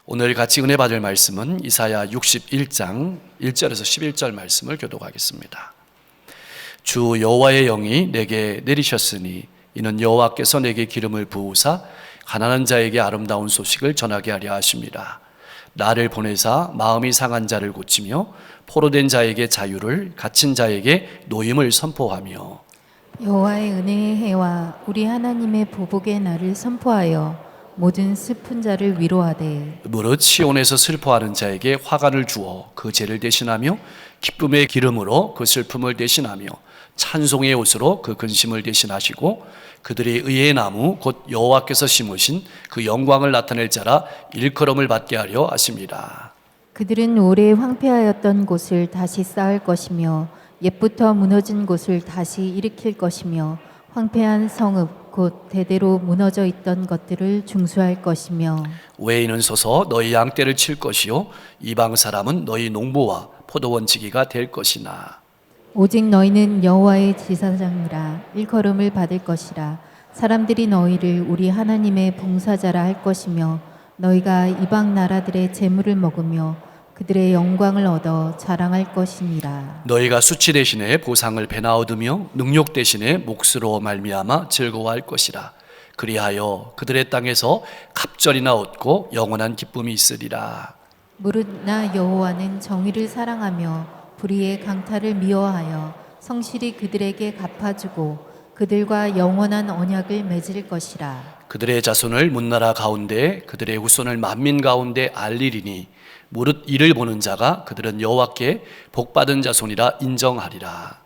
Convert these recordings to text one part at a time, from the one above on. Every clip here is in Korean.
오늘 같이 은혜 받을 말씀은 이사야 61장 1절에서 11절 말씀을 교독하겠습니다. 주 여호와의 영이 내게 내리셨으니 이는 여호와께서 내게 기름을 부으사 가난한 자에게 아름다운 소식을 전하게 하려 하십니다. 나를 보내사 마음이 상한 자를 고치며 포로된 자에게 자유를, 갇힌 자에게 노임을 선포하며 여호와의 은혜의 해와 우리 하나님의 보복의 날을 선포하여 모든 슬픈 자를 위로하되 무릇 시온에서 슬퍼하는 자에게 화관을 주어 그 죄를 대신하며 기쁨의 기름으로 그 슬픔을 대신하며 찬송의 옷으로 그 근심을 대신하시고 그들의 의의 나무 곧 여호와께서 심으신 그 영광을 나타낼 자라 일컬음을 받게 하려 하십니다. 그들은 오래 황폐하였던 곳을 다시 쌓을 것이며 옛부터 무너진 곳을 다시 일으킬 것이며 황폐한 성읍 곧 대대로 무너져 있던 것들을 중수할 것이며 외인은 서서 너희 양떼를 칠 것이요 이방 사람은 너희 농부와 포도원지기가 될 것이나 오직 너희는 여호와의 제사장이라 일컬음을 받을 것이라. 사람들이 너희를 우리 하나님의 봉사자라 할 것이며 너희가 이방 나라들의 재물을 먹으며 그들의 영광을 얻어 자랑할 것이니라. 너희가 수치 대신에 보상을 배나 얻으며 능욕 대신에 몫으로 말미암아 즐거워할 것이라. 그리하여 그들의 땅에서 갑절이나 얻고 영원한 기쁨이 있으리라. 무릇 나 여호와는 정의를 사랑하며 불의의 강탈을 미워하여 성실히 그들에게 갚아주고 그들과 영원한 언약을 맺을 것이라. 그들의 자손을 문나라 가운데 그들의 후손을 만민 가운데 알리리니 무릇 이를 보는 자가 그들은 여호와께 복받은 자손이라 인정하리라.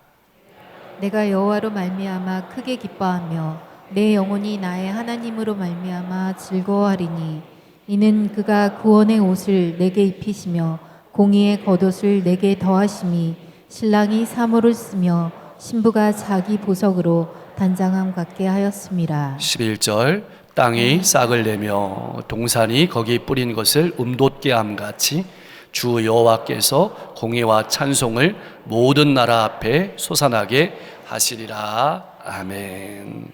내가 여호와로 말미암아 크게 기뻐하며 내 영혼이 나의 하나님으로 말미암아 즐거워하리니 이는 그가 구원의 옷을 내게 입히시며 공의의 겉옷을 내게 더하심이 신랑이 사모를 쓰며 신부가 자기 보석으로 단장함 같게 하였음이라. 11절 땅이 싹을 내며 동산이 거기 뿌린 것을 돋게 함같이 주 여호와께서 공의와 찬송을 모든 나라 앞에 솟아나게 하시리라. 아멘.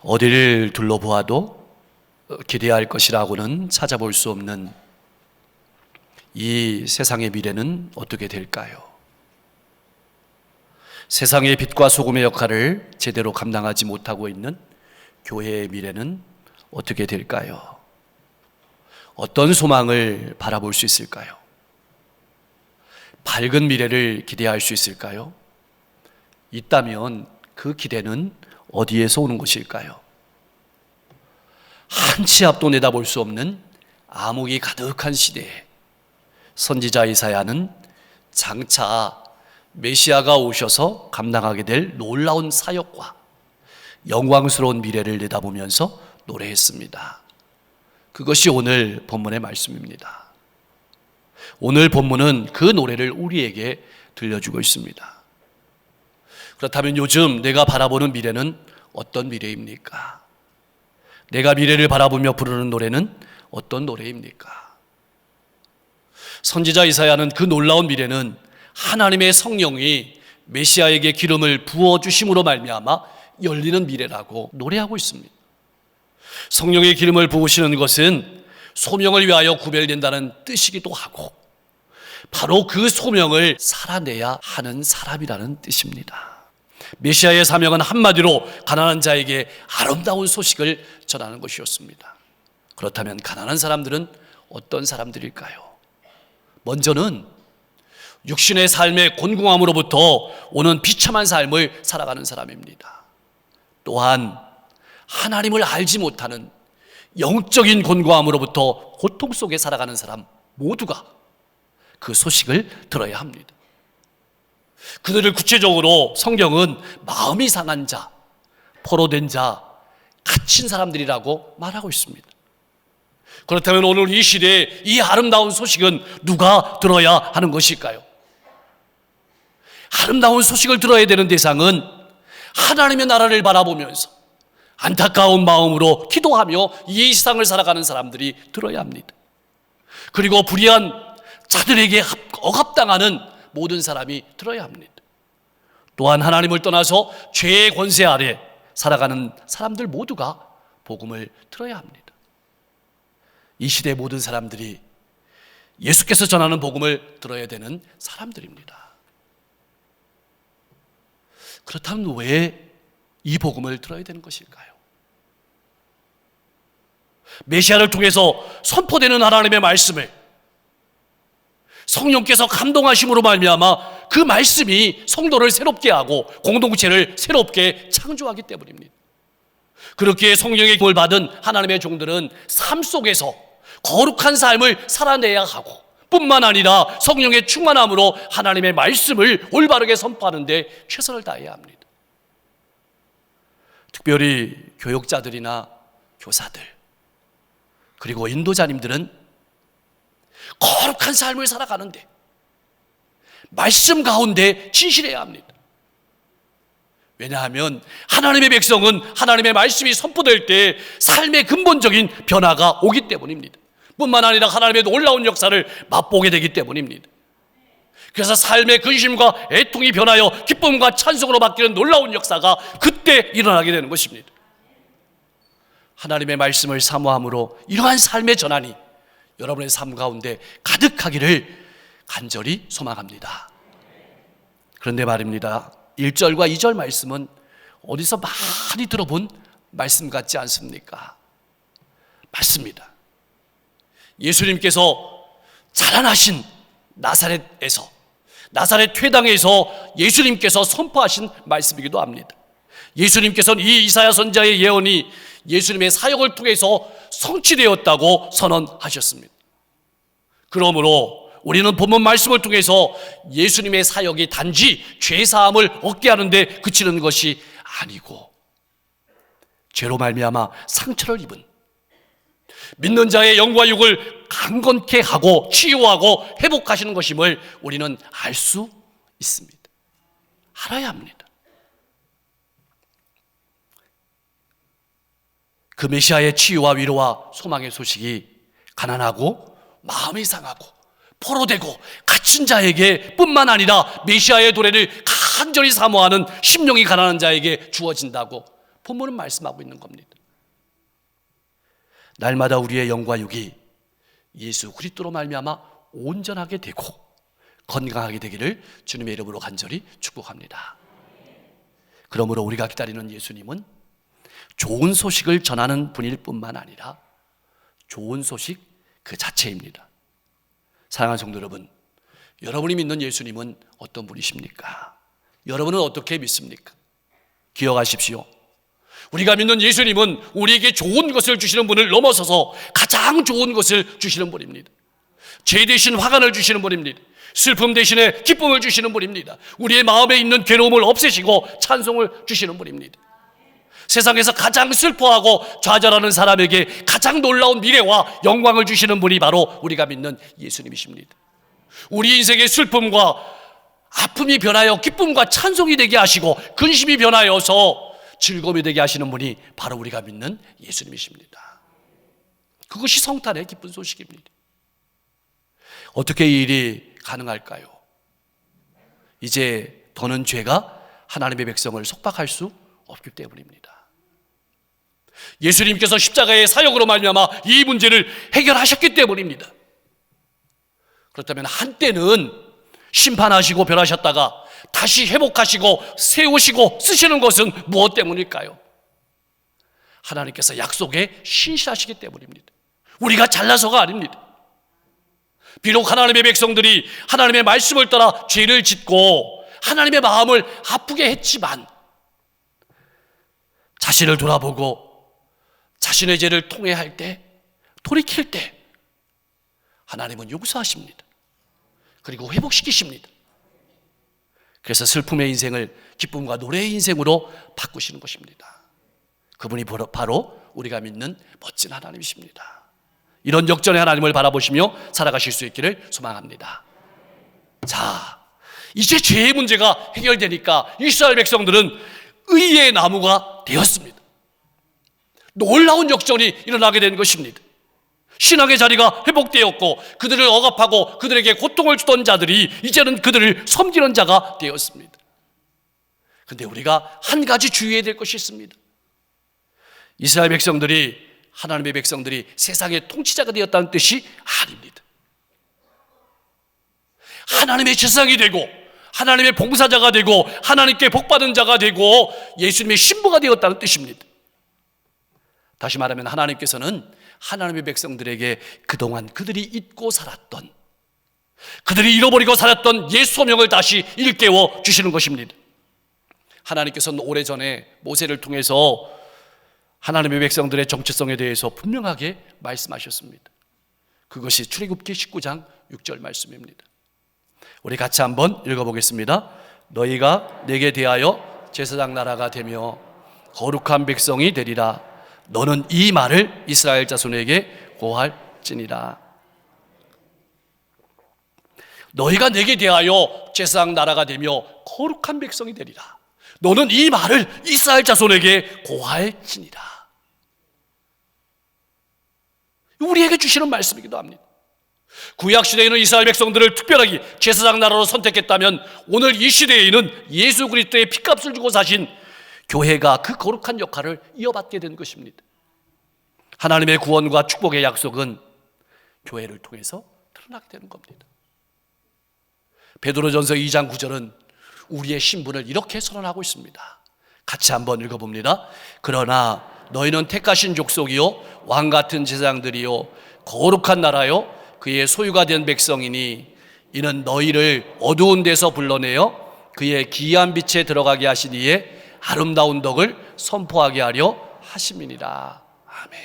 어디를 둘러보아도 기대할 것이라고는 찾아볼 수 없는 이 세상의 미래는 어떻게 될까요? 세상의 빛과 소금의 역할을 제대로 감당하지 못하고 있는 교회의 미래는 어떻게 될까요? 어떤 소망을 바라볼 수 있을까요? 밝은 미래를 기대할 수 있을까요? 있다면 그 기대는 어디에서 오는 것일까요? 한 치 앞도 내다볼 수 없는 암흑이 가득한 시대에 선지자 이사야는 장차 메시아가 오셔서 감당하게 될 놀라운 사역과 영광스러운 미래를 내다보면서 노래했습니다. 그것이 오늘 본문의 말씀입니다. 오늘 본문은 그 노래를 우리에게 들려주고 있습니다. 그렇다면 요즘 내가 바라보는 미래는 어떤 미래입니까? 내가 미래를 바라보며 부르는 노래는 어떤 노래입니까? 선지자 이사야는 그 놀라운 미래는 하나님의 성령이 메시아에게 기름을 부어주심으로 말미암아 열리는 미래라고 노래하고 있습니다. 성령의 기름을 부으시는 것은 소명을 위하여 구별된다는 뜻이기도 하고 바로 그 소명을 살아내야 하는 사람이라는 뜻입니다. 메시아의 사명은 한마디로 가난한 자에게 아름다운 소식을 전하는 것이었습니다. 그렇다면 가난한 사람들은 어떤 사람들일까요? 먼저는 육신의 삶의 곤궁함으로부터 오는 비참한 삶을 살아가는 사람입니다. 또한 하나님을 알지 못하는 영적인 곤고함으로부터 고통 속에 살아가는 사람 모두가 그 소식을 들어야 합니다. 그들을 구체적으로 성경은 마음이 상한 자, 포로된 자, 갇힌 사람들이라고 말하고 있습니다. 그렇다면 오늘 이 시대에 이 아름다운 소식은 누가 들어야 하는 것일까요? 아름다운 소식을 들어야 되는 대상은 하나님의 나라를 바라보면서 안타까운 마음으로 기도하며 이 세상을 살아가는 사람들이 들어야 합니다. 그리고 불의한 자들에게 억압당하는 모든 사람이 들어야 합니다. 또한 하나님을 떠나서 죄의 권세 아래 살아가는 사람들 모두가 복음을 들어야 합니다. 이 시대 모든 사람들이 예수께서 전하는 복음을 들어야 되는 사람들입니다. 그렇다면 왜 이 복음을 들어야 되는 것일까요? 메시아를 통해서 선포되는 하나님의 말씀을 성령께서 감동하심으로 말미암아 그 말씀이 성도를 새롭게 하고 공동체를 새롭게 창조하기 때문입니다. 그렇게 성령의 도움을 받은 하나님의 종들은 삶 속에서 거룩한 삶을 살아내야 하고 뿐만 아니라 성령의 충만함으로 하나님의 말씀을 올바르게 선포하는 데 최선을 다해야 합니다. 특별히 교육자들이나 교사들 그리고 인도자님들은 거룩한 삶을 살아가는데 말씀 가운데 진실해야 합니다. 왜냐하면 하나님의 백성은 하나님의 말씀이 선포될 때 삶의 근본적인 변화가 오기 때문입니다. 뿐만 아니라 하나님의 놀라운 역사를 맛보게 되기 때문입니다. 그래서 삶의 근심과 애통이 변하여 기쁨과 찬송으로 바뀌는 놀라운 역사가 그때 일어나게 되는 것입니다. 하나님의 말씀을 사모함으로 이러한 삶의 전환이 여러분의 삶 가운데 가득하기를 간절히 소망합니다. 그런데 말입니다, 1절과 2절 말씀은 어디서 많이 들어본 말씀 같지 않습니까? 맞습니다. 예수님께서 자라나신 나사렛에서, 나사렛 회당에서 예수님께서 선포하신 말씀이기도 합니다. 예수님께서는 이 이사야 선지자의 예언이 예수님의 사역을 통해서 성취되었다고 선언하셨습니다. 그러므로 우리는 본문 말씀을 통해서 예수님의 사역이 단지 죄사함을 얻게 하는데 그치는 것이 아니고 죄로 말미암아 상처를 입은 믿는 자의 영과 육을 강건케 하고 치유하고 회복하시는 것임을 우리는 알 수 있습니다. 알아야 합니다. 그 메시아의 치유와 위로와 소망의 소식이 가난하고 마음이 상하고 포로되고 갇힌 자에게 뿐만 아니라 메시아의 도래를 간절히 사모하는 심령이 가난한 자에게 주어진다고 본문은 말씀하고 있는 겁니다. 날마다 우리의 영과 육이 예수 그리스도로 말미암아 온전하게 되고 건강하게 되기를 주님의 이름으로 간절히 축복합니다. 그러므로 우리가 기다리는 예수님은 좋은 소식을 전하는 분일 뿐만 아니라 좋은 소식 그 자체입니다. 사랑하는 성도 여러분, 여러분이 믿는 예수님은 어떤 분이십니까? 여러분은 어떻게 믿습니까? 기억하십시오. 우리가 믿는 예수님은 우리에게 좋은 것을 주시는 분을 넘어서서 가장 좋은 것을 주시는 분입니다. 죄 대신 화관을 주시는 분입니다. 슬픔 대신에 기쁨을 주시는 분입니다. 우리의 마음에 있는 괴로움을 없애시고 찬송을 주시는 분입니다. 세상에서 가장 슬퍼하고 좌절하는 사람에게 가장 놀라운 미래와 영광을 주시는 분이 바로 우리가 믿는 예수님이십니다. 우리 인생의 슬픔과 아픔이 변하여 기쁨과 찬송이 되게 하시고 근심이 변하여서 즐거움이 되게 하시는 분이 바로 우리가 믿는 예수님이십니다. 그것이 성탄의 기쁜 소식입니다. 어떻게 이 일이 가능할까요? 이제 더는 죄가 하나님의 백성을 속박할 수 없기 때문입니다. 예수님께서 십자가의 사역으로 말미암아 이 문제를 해결하셨기 때문입니다. 그렇다면 한때는 심판하시고 멸하셨다가 다시 회복하시고 세우시고 쓰시는 것은 무엇 때문일까요? 하나님께서 약속에 신실하시기 때문입니다. 우리가 잘나서가 아닙니다. 비록 하나님의 백성들이 하나님의 말씀을 따라 죄를 짓고 하나님의 마음을 아프게 했지만 자신을 돌아보고 자신의 죄를 통회할 때, 돌이킬 때 하나님은 용서하십니다. 그리고 회복시키십니다. 그래서 슬픔의 인생을 기쁨과 노래의 인생으로 바꾸시는 것입니다. 그분이 바로 우리가 믿는 멋진 하나님이십니다. 이런 역전의 하나님을 바라보시며 살아가실 수 있기를 소망합니다. 자, 이제 죄의 문제가 해결되니까 이스라엘 백성들은 의의 나무가 되었습니다. 놀라운 역전이 일어나게 된 것입니다. 신앙의 자리가 회복되었고 그들을 억압하고 그들에게 고통을 주던 자들이 이제는 그들을 섬기는 자가 되었습니다. 그런데 우리가 한 가지 주의해야 될 것이 있습니다. 이스라엘 백성들이 하나님의 백성들이 세상의 통치자가 되었다는 뜻이 아닙니다. 하나님의 제사장이 되고 하나님의 봉사자가 되고 하나님께 복받은 자가 되고 예수님의 신부가 되었다는 뜻입니다. 다시 말하면 하나님께서는 하나님의 백성들에게 그동안 그들이 잊고 살았던, 그들이 잃어버리고 살았던 옛 소명을 다시 일깨워 주시는 것입니다. 하나님께서는 오래전에 모세를 통해서 하나님의 백성들의 정체성에 대해서 분명하게 말씀하셨습니다. 그것이 출애굽기 19장 6절 말씀입니다. 우리 같이 한번 읽어보겠습니다. 너희가 내게 대하여 제사장 나라가 되며 거룩한 백성이 되리라. 너는 이 말을 이스라엘 자손에게 고할지니라. 너희가 내게 대하여 제사장 나라가 되며 거룩한 백성이 되리라. 너는 이 말을 이스라엘 자손에게 고할지니라. 우리에게 주시는 말씀이기도 합니다. 구약시대에는 이스라엘 백성들을 특별하게 제사장 나라로 선택했다면 오늘 이 시대에는 예수 그리스도의 피값을 주고 사신 교회가 그 거룩한 역할을 이어받게 된 것입니다. 하나님의 구원과 축복의 약속은 교회를 통해서 드러나게 되는 겁니다. 베드로전서 2장 9절은 우리의 신분을 이렇게 선언하고 있습니다. 같이 한번 읽어봅니다. 그러나 너희는 택하신 족속이요 왕같은 제사장들이요 거룩한 나라요 그의 소유가 된 백성이니 이는 너희를 어두운 데서 불러내어 그의 기이한 빛에 들어가게 하신 이의 아름다운 덕을 선포하게 하려 하심이니라. 아멘.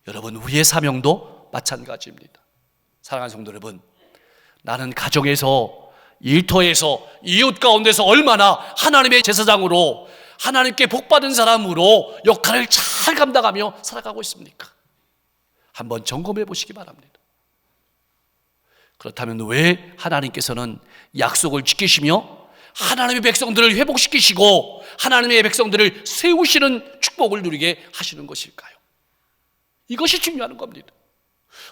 여러분, 우리의 사명도 마찬가지입니다. 사랑하는 성도 여러분, 나는 가정에서, 일터에서, 이웃 가운데서 얼마나 하나님의 제사장으로, 하나님께 복받은 사람으로 역할을 잘 감당하며 살아가고 있습니까? 한번 점검해 보시기 바랍니다. 그렇다면 왜 하나님께서는 약속을 지키시며 하나님의 백성들을 회복시키시고 하나님의 백성들을 세우시는 축복을 누리게 하시는 것일까요? 이것이 중요한 겁니다.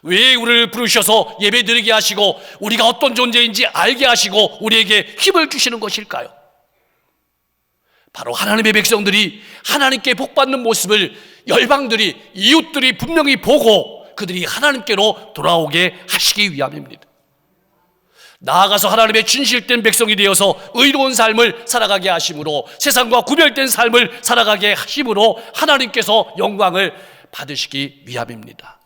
왜 우리를 부르셔서 예배드리게 하시고 우리가 어떤 존재인지 알게 하시고 우리에게 힘을 주시는 것일까요? 바로 하나님의 백성들이 하나님께 복받는 모습을 열방들이, 이웃들이 분명히 보고 그들이 하나님께로 돌아오게 하시기 위함입니다. 나아가서 하나님의 진실된 백성이 되어서 의로운 삶을 살아가게 하심으로, 세상과 구별된 삶을 살아가게 하심으로 하나님께서 영광을 받으시기 위함입니다.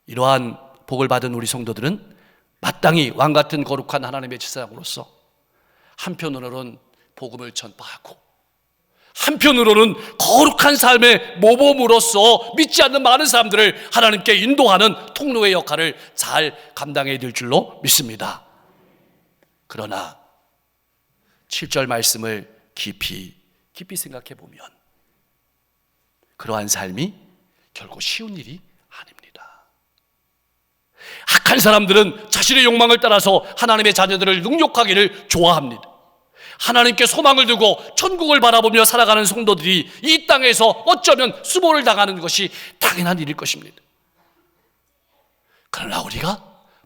이러한 복을 받은 우리 성도들은 마땅히 왕같은 거룩한 하나님의 제사장으로서 한편으로는 복음을 전파하고 한편으로는 거룩한 삶의 모범으로서 믿지 않는 많은 사람들을 하나님께 인도하는 통로의 역할을 잘 감당해야 될 줄로 믿습니다. 그러나 7절 말씀을 깊이 생각해 보면 그러한 삶이 결코 쉬운 일이 아닙니다. 악한 사람들은 자신의 욕망을 따라서 하나님의 자녀들을 능욕하기를 좋아합니다. 하나님께 소망을 두고 천국을 바라보며 살아가는 성도들이 이 땅에서 어쩌면 수모를 당하는 것이 당연한 일일 것입니다. 그러나 우리가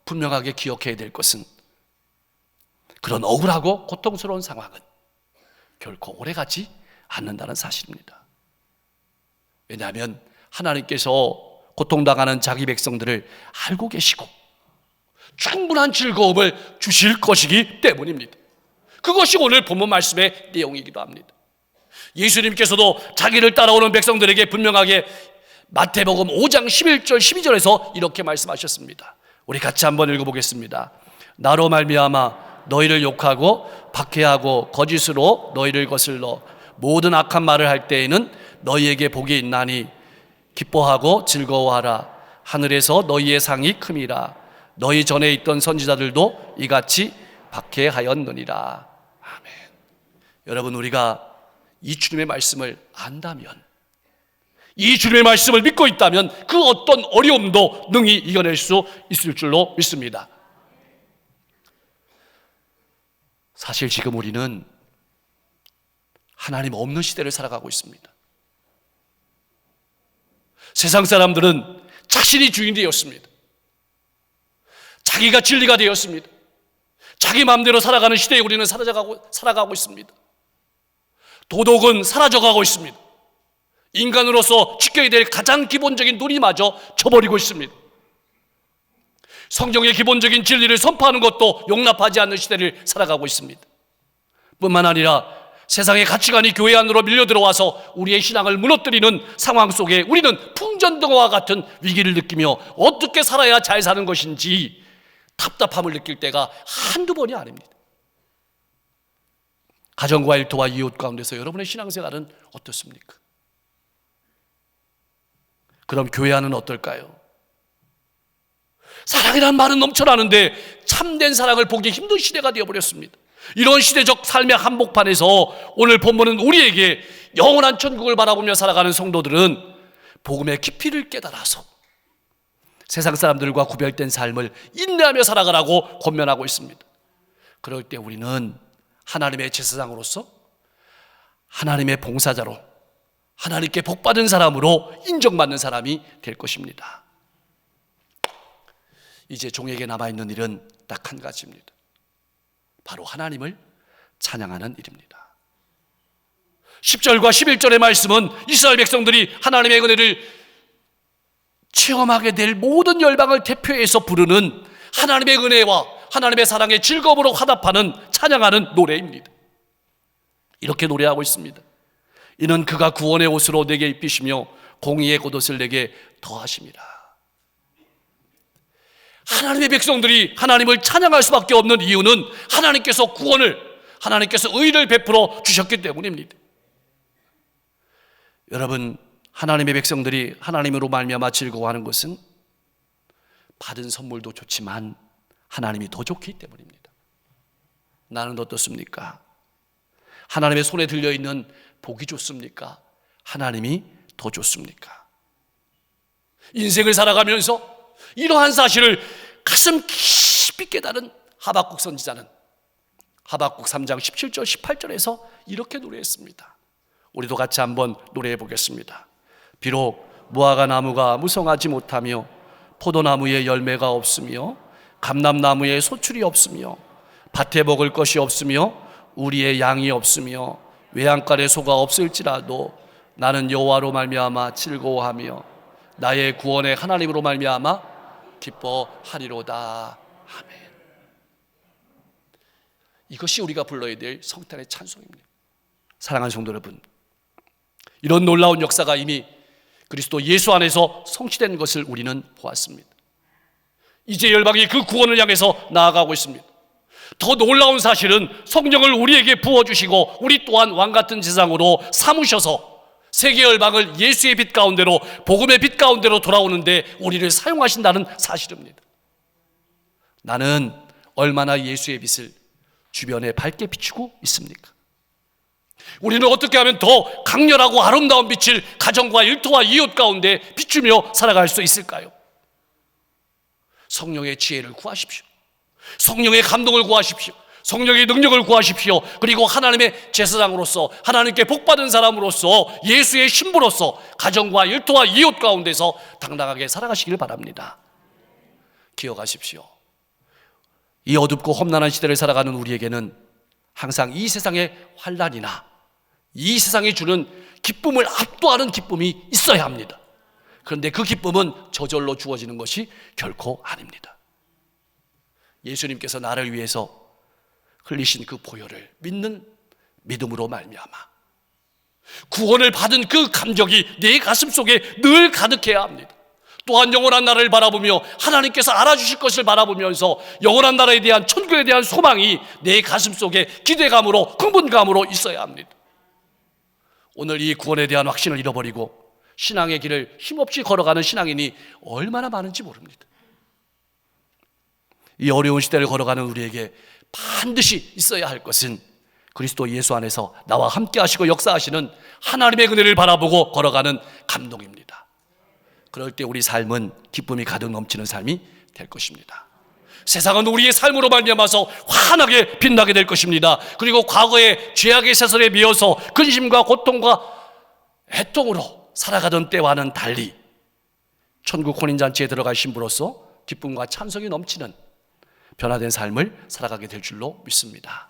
분명하게 기억해야 될 것은 그런 억울하고 고통스러운 상황은 결코 오래가지 않는다는 사실입니다. 왜냐하면 하나님께서 고통당하는 자기 백성들을 알고 계시고 충분한 즐거움을 주실 것이기 때문입니다. 그것이 오늘 본문 말씀의 내용이기도 합니다. 예수님께서도 자기를 따라오는 백성들에게 분명하게 마태복음 5장 11절 12절에서 이렇게 말씀하셨습니다. 우리 같이 한번 읽어보겠습니다. 나로 말미암아 너희를 욕하고 박해하고 거짓으로 너희를 거슬러 모든 악한 말을 할 때에는 너희에게 복이 있나니 기뻐하고 즐거워하라. 하늘에서 너희의 상이 큼이라. 너희 전에 있던 선지자들도 이같이 박해하였느니라. 아멘. 여러분, 우리가 이 주님의 말씀을 안다면, 이 주님의 말씀을 믿고 있다면 그 어떤 어려움도 능히 이겨낼 수 있을 줄로 믿습니다. 사실 지금 우리는 하나님 없는 시대를 살아가고 있습니다. 세상 사람들은 자신이 주인이 되었습니다. 자기가 진리가 되었습니다. 자기 마음대로 살아가는 시대에 우리는 살아가고 있습니다. 도덕은 사라져가고 있습니다. 인간으로서 지켜야 될 가장 기본적인 눈이마저 저버리고 있습니다. 성경의 기본적인 진리를 선포하는 것도 용납하지 않는 시대를 살아가고 있습니다. 뿐만 아니라 세상의 가치관이 교회 안으로 밀려 들어와서 우리의 신앙을 무너뜨리는 상황 속에 우리는 풍전등화와 같은 위기를 느끼며 어떻게 살아야 잘 사는 것인지 답답함을 느낄 때가 한두 번이 아닙니다. 가정과 일터와 이웃 가운데서 여러분의 신앙생활은 어떻습니까? 그럼 교회 안은 어떨까요? 사랑이라는 말은 넘쳐나는데 참된 사랑을 보기 힘든 시대가 되어버렸습니다. 이런 시대적 삶의 한복판에서 오늘 본문은 우리에게 영원한 천국을 바라보며 살아가는 성도들은 복음의 깊이를 깨달아서 세상 사람들과 구별된 삶을 인내하며 살아가라고 권면하고 있습니다. 그럴 때 우리는 하나님의 제사장으로서, 하나님의 봉사자로, 하나님께 복받은 사람으로 인정받는 사람이 될 것입니다. 이제 종에게 남아있는 일은 딱 한 가지입니다. 바로 하나님을 찬양하는 일입니다. 10절과 11절의 말씀은 이스라엘 백성들이 하나님의 은혜를 체험하게 될 모든 열방을 대표해서 부르는 하나님의 은혜와 하나님의 사랑의 즐거움으로 화답하는 찬양하는 노래입니다. 이렇게 노래하고 있습니다. 이는 그가 구원의 옷으로 내게 입히시며 공의의 겉옷을 내게 더하심이라. 하나님의 백성들이 하나님을 찬양할 수밖에 없는 이유는 하나님께서 구원을, 하나님께서 의를 베풀어 주셨기 때문입니다. 여러분, 하나님의 백성들이 하나님으로 말미암아 즐거워하는 것은 받은 선물도 좋지만 하나님이 더 좋기 때문입니다. 나는 어떻습니까? 하나님의 손에 들려있는 복이 좋습니까? 하나님이 더 좋습니까? 인생을 살아가면서 이러한 사실을 가슴 깊이 깨달은 하박국 선지자는 하박국 3장 17절 18절에서 이렇게 노래했습니다. 우리도 같이 한번 노래해 보겠습니다. 비록 무화과 나무가 무성하지 못하며 포도나무에 열매가 없으며 감람나무에 소출이 없으며 밭에 먹을 것이 없으며 우리의 양이 없으며 외양간에 소가 없을지라도 나는 여호와로 말미암아 즐거워하며 나의 구원의 하나님으로 말미암아 기뻐하리로다. 아멘. 이것이 우리가 불러야 될 성탄의 찬송입니다. 사랑하는 성도 여러분, 이런 놀라운 역사가 이미 그리스도 예수 안에서 성취된 것을 우리는 보았습니다. 이제 열방이 그 구원을 향해서 나아가고 있습니다. 더 놀라운 사실은 성령을 우리에게 부어주시고 우리 또한 왕같은 제사장으로 삼으셔서 세계 열방을 예수의 빛 가운데로, 복음의 빛 가운데로 돌아오는데 우리를 사용하신다는 사실입니다. 나는 얼마나 예수의 빛을 주변에 밝게 비추고 있습니까? 우리는 어떻게 하면 더 강렬하고 아름다운 빛을 가정과 일터와 이웃 가운데 비추며 살아갈 수 있을까요? 성령의 지혜를 구하십시오. 성령의 감동을 구하십시오. 성령의 능력을 구하십시오. 그리고 하나님의 제사장으로서, 하나님께 복받은 사람으로서, 예수의 신부로서 가정과 일터와 이웃 가운데서 당당하게 살아가시길 바랍니다. 기억하십시오. 이 어둡고 험난한 시대를 살아가는 우리에게는 항상 이 세상의 환난이나 이 세상이 주는 기쁨을 압도하는 기쁨이 있어야 합니다. 그런데 그 기쁨은 저절로 주어지는 것이 결코 아닙니다. 예수님께서 나를 위해서 흘리신 그 보혈을 믿는 믿음으로 말미암아 구원을 받은 그 감격이 내 가슴 속에 늘 가득해야 합니다. 또한 영원한 나라를 바라보며 하나님께서 알아주실 것을 바라보면서 영원한 나라에 대한, 천국에 대한 소망이 내 가슴 속에 기대감으로, 흥분감으로 있어야 합니다. 오늘 이 구원에 대한 확신을 잃어버리고 신앙의 길을 힘없이 걸어가는 신앙인이 얼마나 많은지 모릅니다. 이 어려운 시대를 걸어가는 우리에게 반드시 있어야 할 것은 그리스도 예수 안에서 나와 함께 하시고 역사하시는 하나님의 은혜를 바라보고 걸어가는 감동입니다. 그럴 때 우리 삶은 기쁨이 가득 넘치는 삶이 될 것입니다. 세상은 우리의 삶으로 말미암아서 환하게 빛나게 될 것입니다. 그리고 과거의 죄악의 세설에 미어서 근심과 고통과 애통으로 살아가던 때와는 달리 천국 혼인잔치에 들어갈 신부로서 기쁨과 찬송이 넘치는 변화된 삶을 살아가게 될 줄로 믿습니다.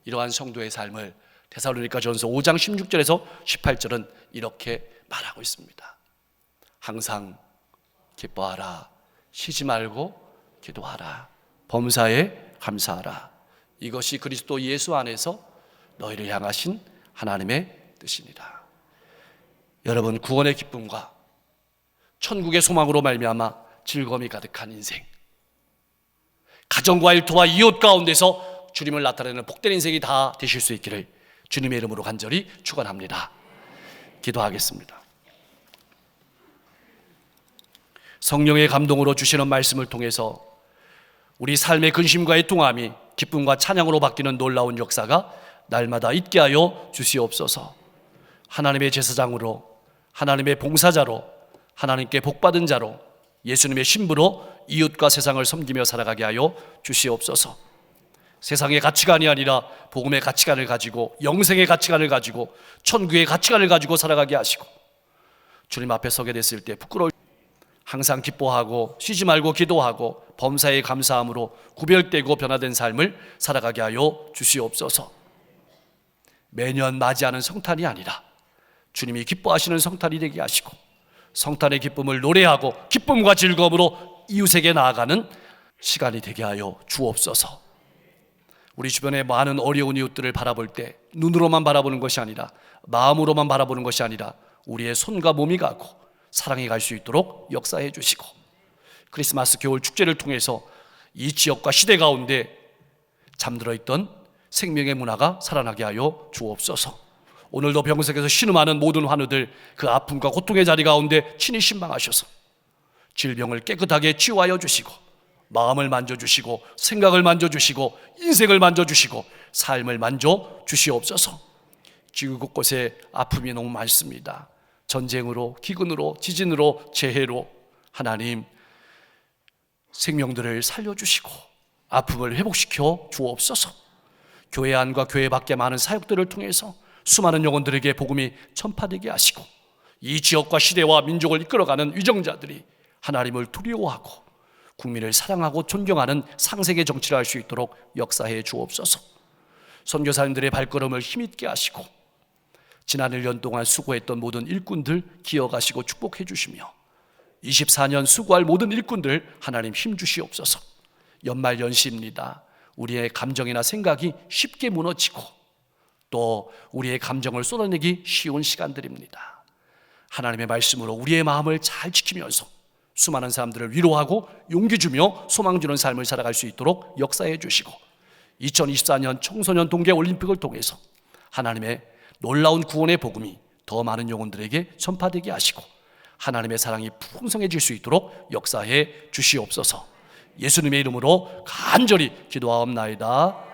이러한 성도의 삶을 데살로니가전서 5장 16절에서 18절은 이렇게 말하고 있습니다. 항상 기뻐하라. 쉬지 말고 기도하라. 범사에 감사하라. 이것이 그리스도 예수 안에서 너희를 향하신 하나님의 뜻이니라. 여러분, 구원의 기쁨과 천국의 소망으로 말미암아 즐거움이 가득한 인생, 가정과 일터와 이웃 가운데서 주님을 나타내는 복된 인생이 다 되실 수 있기를 주님의 이름으로 간절히 축원합니다. 기도하겠습니다. 성령의 감동으로 주시는 말씀을 통해서 우리 삶의 근심과의 통함이 기쁨과 찬양으로 바뀌는 놀라운 역사가 날마다 있게 하여 주시옵소서. 하나님의 제사장으로, 하나님의 봉사자로, 하나님께 복받은 자로, 예수님의 신부로 이웃과 세상을 섬기며 살아가게 하여 주시옵소서. 세상의 가치관이 아니라 복음의 가치관을 가지고, 영생의 가치관을 가지고, 천국의 가치관을 가지고 살아가게 하시고, 주님 앞에 서게 됐을 때 부끄러울 항상 기뻐하고 쉬지 말고 기도하고 범사에 감사함으로 구별되고 변화된 삶을 살아가게 하여 주시옵소서. 매년 맞이하는 성탄이 아니라 주님이 기뻐하시는 성탄이 되게 하시고, 성탄의 기쁨을 노래하고 기쁨과 즐거움으로 이웃에게 나아가는 시간이 되게 하여 주옵소서. 우리 주변에 많은 어려운 이웃들을 바라볼 때 눈으로만 바라보는 것이 아니라, 마음으로만 바라보는 것이 아니라 우리의 손과 몸이 가고 사랑이 갈 수 있도록 역사해 주시고, 크리스마스 겨울 축제를 통해서 이 지역과 시대 가운데 잠들어 있던 생명의 문화가 살아나게 하여 주옵소서. 오늘도 병석에서 신음하는 모든 환우들, 그 아픔과 고통의 자리 가운데 친히 신방하셔서 질병을 깨끗하게 치유하여 주시고, 마음을 만져주시고, 생각을 만져주시고, 인생을 만져주시고, 삶을 만져주시옵소서. 지구 곳곳에 아픔이 너무 많습니다. 전쟁으로, 기근으로, 지진으로, 재해로 하나님 생명들을 살려주시고 아픔을 회복시켜 주옵소서. 교회 안과 교회 밖에 많은 사역들을 통해서 수많은 영혼들에게 복음이 전파되게 하시고, 이 지역과 시대와 민족을 이끌어가는 위정자들이 하나님을 두려워하고 국민을 사랑하고 존경하는 상생의 정치를 할 수 있도록 역사해 주옵소서. 선교사님들의 발걸음을 힘있게 하시고, 지난 1년 동안 수고했던 모든 일꾼들 기억하시고 축복해 주시며, 24년 수고할 모든 일꾼들 하나님 힘 주시옵소서. 연말 연시입니다. 우리의 감정이나 생각이 쉽게 무너지고 또 우리의 감정을 쏟아내기 쉬운 시간들입니다. 하나님의 말씀으로 우리의 마음을 잘 지키면서 수많은 사람들을 위로하고 용기 주며 소망 주는 삶을 살아갈 수 있도록 역사해 주시고, 2024년 청소년 동계 올림픽을 통해서 하나님의 놀라운 구원의 복음이 더 많은 영혼들에게 전파되게 하시고 하나님의 사랑이 풍성해질 수 있도록 역사해 주시옵소서. 예수님의 이름으로 간절히 기도하옵나이다.